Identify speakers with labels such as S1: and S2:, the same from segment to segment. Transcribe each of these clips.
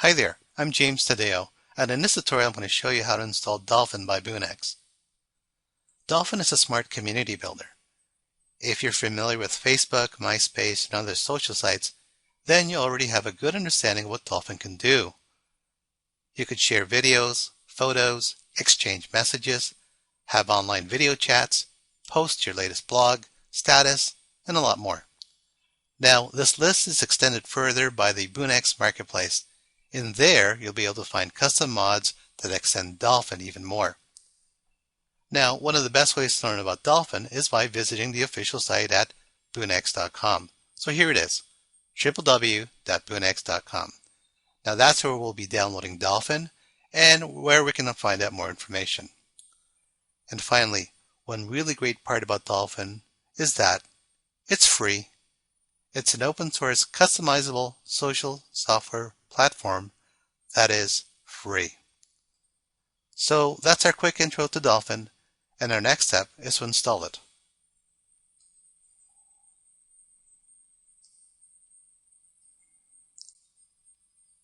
S1: Hi there, I'm James Tadeo, and in this tutorial I'm going to show you how to install Dolphin by BoonEx. Dolphin is a smart community builder. If you're familiar with Facebook, MySpace, and other social sites, then you already have a good understanding of what Dolphin can do. You could share videos, photos, exchange messages, have online video chats, post your latest blog, status, and a lot more. Now, this list is extended further by the BoonEx marketplace. In there, you'll be able to find custom mods that extend Dolphin even more. Now, one of the best ways to learn about Dolphin is by visiting the official site at BoonEx.com. So here it is, www.boonex.com. Now that's where we'll be downloading Dolphin and where we can find out more information. And finally, one really great part about Dolphin is that it's free. It's an open source customizable social software platform that is free. So that's our quick intro to Dolphin, and our next step is to install it.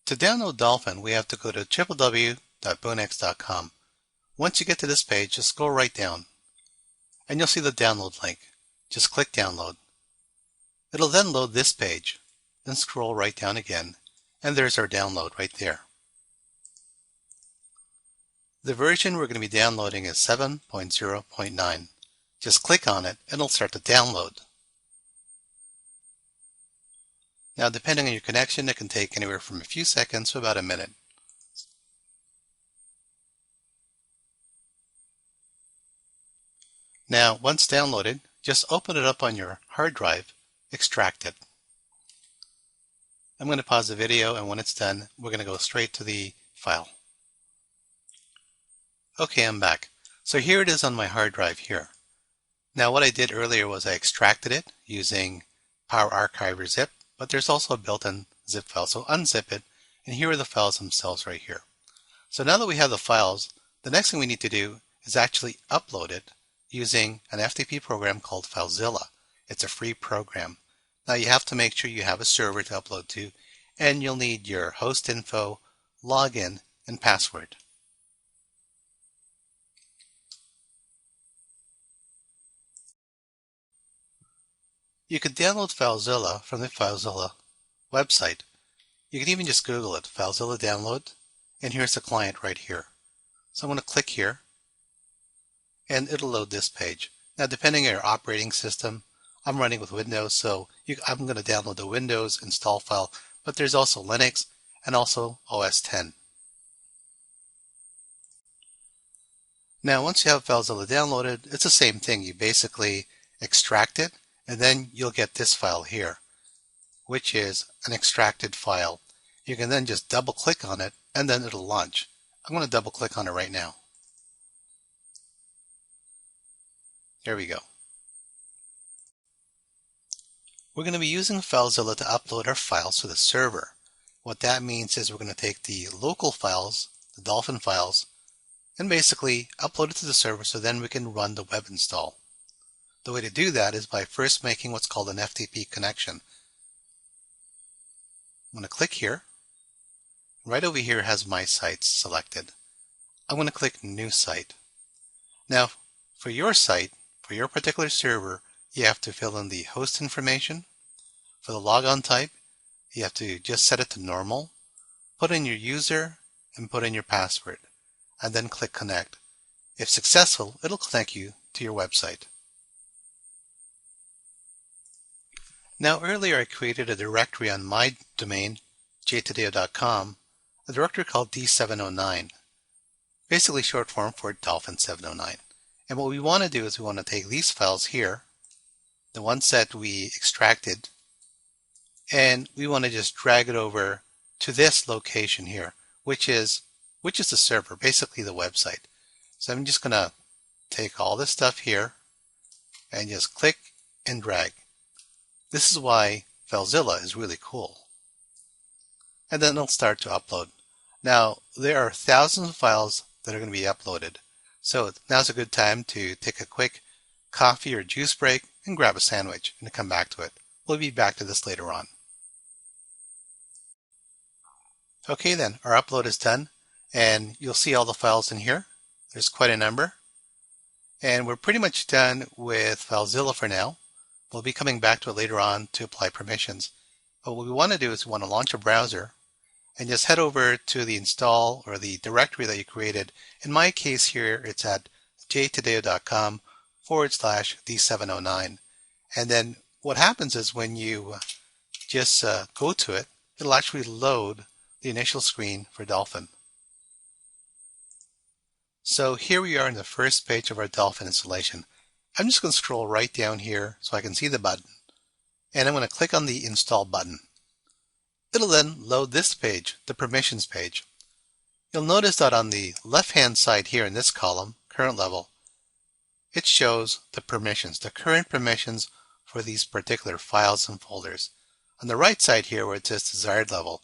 S1: To download Dolphin, we have to go to www.boonex.com. Once you get to this page, just scroll right down, and you'll see the download link. Just click download. It'll then load this page, then scroll right down again, and there's our download right there. The version we're going to be downloading is 7.0.9. Just click on it and it'll start to download. Now, depending on your connection, it can take anywhere from a few seconds to about a minute. Now, once downloaded, just open it up on your hard drive, extract it. I'm going to pause the video, and when it's done, we're going to go straight to the file. Okay, I'm back. So here it is on my hard drive here. Now what I did earlier was I extracted it using Power Archiver zip, but there's also a built-in zip file. So unzip it, and here are the files themselves right here. So now that we have the files, the next thing we need to do is actually upload it using an FTP program called FileZilla. It's a free program. Now you have to make sure you have a server to upload to, and you'll need your host info, login, and password. You can download FileZilla from the FileZilla website. You can even just Google it, FileZilla download, and here's the client right here. So I'm going to click here, and it'll load this page. Now depending on your operating system, I'm running with Windows, so I'm going to download the Windows install file, but there's also Linux and also OS X. Now once you have FileZilla downloaded, it's the same thing. You basically extract it, and then you'll get this file here, which is an extracted file. You can then just double click on it, and then it'll launch. I'm going to double click on it right now. There we go. We're going to be using FileZilla to upload our files to the server. What that means is we're going to take the local files, the Dolphin files, and basically upload it to the server so then we can run the web install. The way to do that is by first making what's called an FTP connection. I'm going to click here. Right over here has My Sites selected. I'm going to click New Site. Now, for your site, for your particular server, you have to fill in the host information. For the logon type, you have to just set it to normal, put in your user, and put in your password, and then click Connect. If successful, it'll connect you to your website. Now earlier I created a directory on my domain, jtadeo.com, a directory called D709, basically short form for Dolphin 709. And what we want to do is we want to take these files here, the ones that we extracted, and we want to just drag it over to this location here, which is the server, basically the website. So I'm just going to take all this stuff here and just click and drag. This is why FileZilla is really cool. And then it'll start to upload. Now, there are thousands of files that are going to be uploaded. So now's a good time to take a quick coffee or juice break and grab a sandwich and come back to it. We'll be back to this later on. Okay then, our upload is done, and you'll see all the files in here. There's quite a number. And we're pretty much done with FileZilla for now. We'll be coming back to it later on to apply permissions. But what we want to do is we want to launch a browser and just head over to the install or the directory that you created. In my case here, it's at jtadeo.com/d709. And then what happens is when you just go to it, it'll actually load the initial screen for Dolphin. So here we are in the first page of our Dolphin installation. I'm just going to scroll right down here so I can see the button. And I'm going to click on the Install button. It'll then load this page, the permissions page. You'll notice that on the left-hand side here in this column, current level, it shows the permissions, the current permissions for these particular files and folders. On the right side here where it says desired level,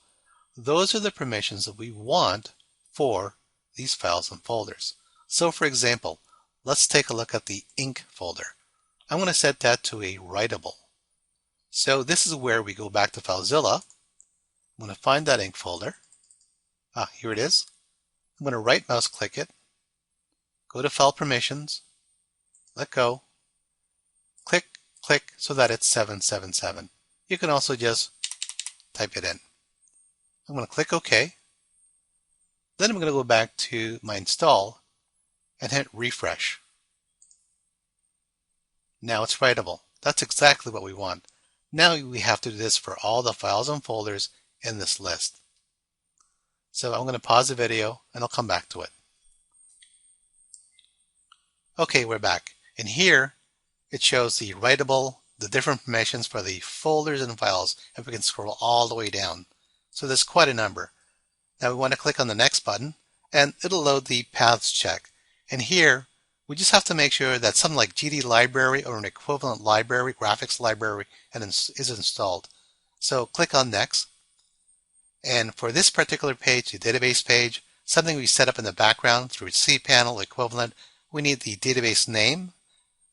S1: those are the permissions that we want for these files and folders. So for example, let's take a look at the ink folder. I'm going to set that to a writable. So this is where we go back to FileZilla. I'm going to find that ink folder. Here it is. I'm going to right mouse click it, go to File Permissions, let go, click so that it's 777. You can also just type it in. I'm going to click OK. Then I'm going to go back to my install and hit refresh. Now it's writable. That's exactly what we want. Now we have to do this for all the files and folders in this list. So I'm going to pause the video and I'll come back to it. Okay, we're back. And here it shows the writable, the different permissions for the folders and files, and we can scroll all the way down. So there's quite a number. Now we want to click on the next button and it'll load the paths check. And here we just have to make sure that something like GD library or an equivalent library, graphics library, is installed. So click on next. And for this particular page, the database page, something we set up in the background through cPanel equivalent, we need the database name,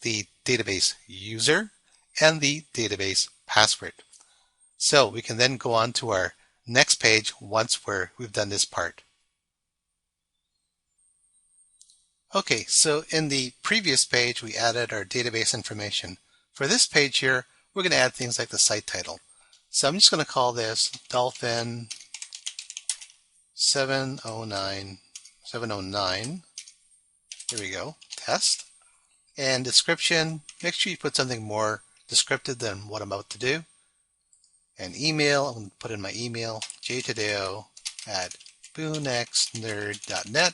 S1: the database user, and the database password. So we can then go on to our next page once we've done this part. Okay, so in the previous page we added our database information. For this page here, we're going to add things like the site title. So I'm just going to call this Dolphin 709. Here we go, test. And description, make sure you put something more descriptive than what I'm about to do. And email, I'm going to put in my email, jtadeo@boonexnerd.net.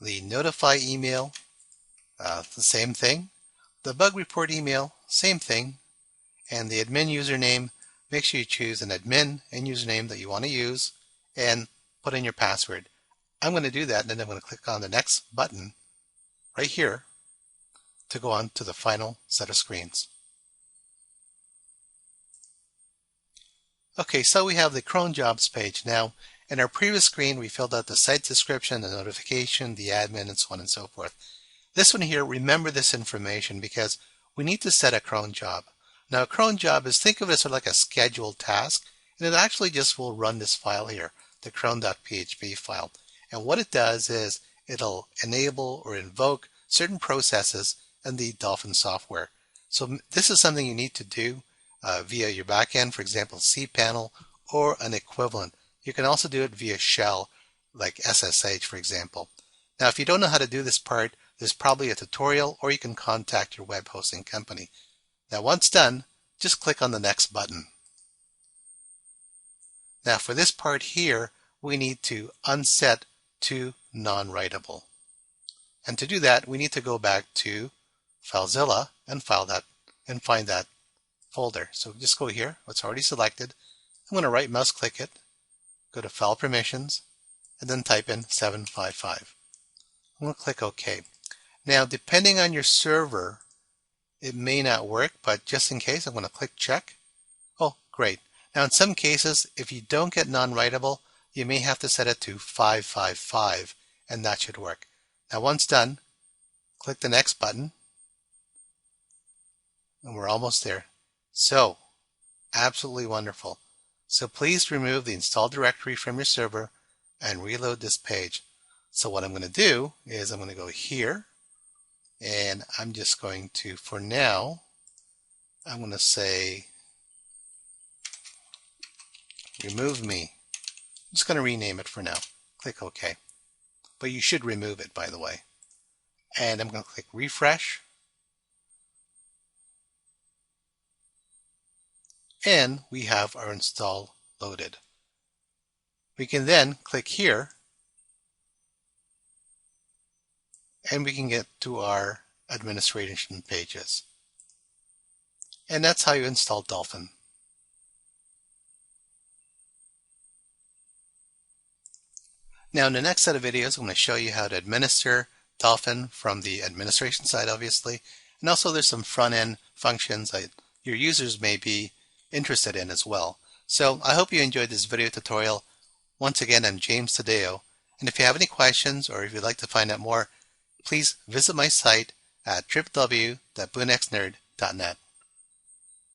S1: The notify email, the same thing. The bug report email, same thing. And the admin username, make sure you choose an admin and username that you want to use and put in your password. I'm going to do that and then I'm going to click on the next button right here to go on to the final set of screens. Okay, so we have the Cron Jobs page. Now, in our previous screen, we filled out the site description, the notification, the admin, and so on and so forth. This one here, remember this information because we need to set a cron job. Now, a cron job is, think of it as sort of like a scheduled task, and it actually just will run this file here, the cron.php file. And what it does is it'll enable or invoke certain processes in the Dolphin software. So this is something you need to do via your backend, for example, cPanel or an equivalent. You can also do it via shell, like SSH, for example. Now, if you don't know how to do this part, there's probably a tutorial, or you can contact your web hosting company. Now, once done, just click on the next button. Now, for this part here, we need to unset to non-writable. And to do that, we need to go back to FileZilla and find that folder. So just go here, it's already selected. I'm going to right mouse click it, go to File Permissions, and then type in 755. I'm going to click OK. Now, depending on your server, it may not work, but just in case, I'm going to click Check. Oh, great. Now, in some cases, if you don't get non-writable, you may have to set it to 555, and that should work. Now, once done, click the next button, and we're almost there. So, absolutely wonderful. So please remove the install directory from your server and reload this page. So what I'm going to do is I'm going to go here, and I'm just going to, for now, I'm going to say remove me. I'm just going to rename it for now. Click OK. But you should remove it, by the way. And I'm going to click refresh. And we have our install loaded. We can then click here, and we can get to our administration pages. And that's how you install Dolphin. Now in the next set of videos, I'm going to show you how to administer Dolphin from the administration side, obviously. And also there's some front-end functions that your users may be interested in as well. So I hope you enjoyed this video tutorial. Once again, I'm James Tadeo. And if you have any questions or if you'd like to find out more, please visit my site at www.boonexnerd.net.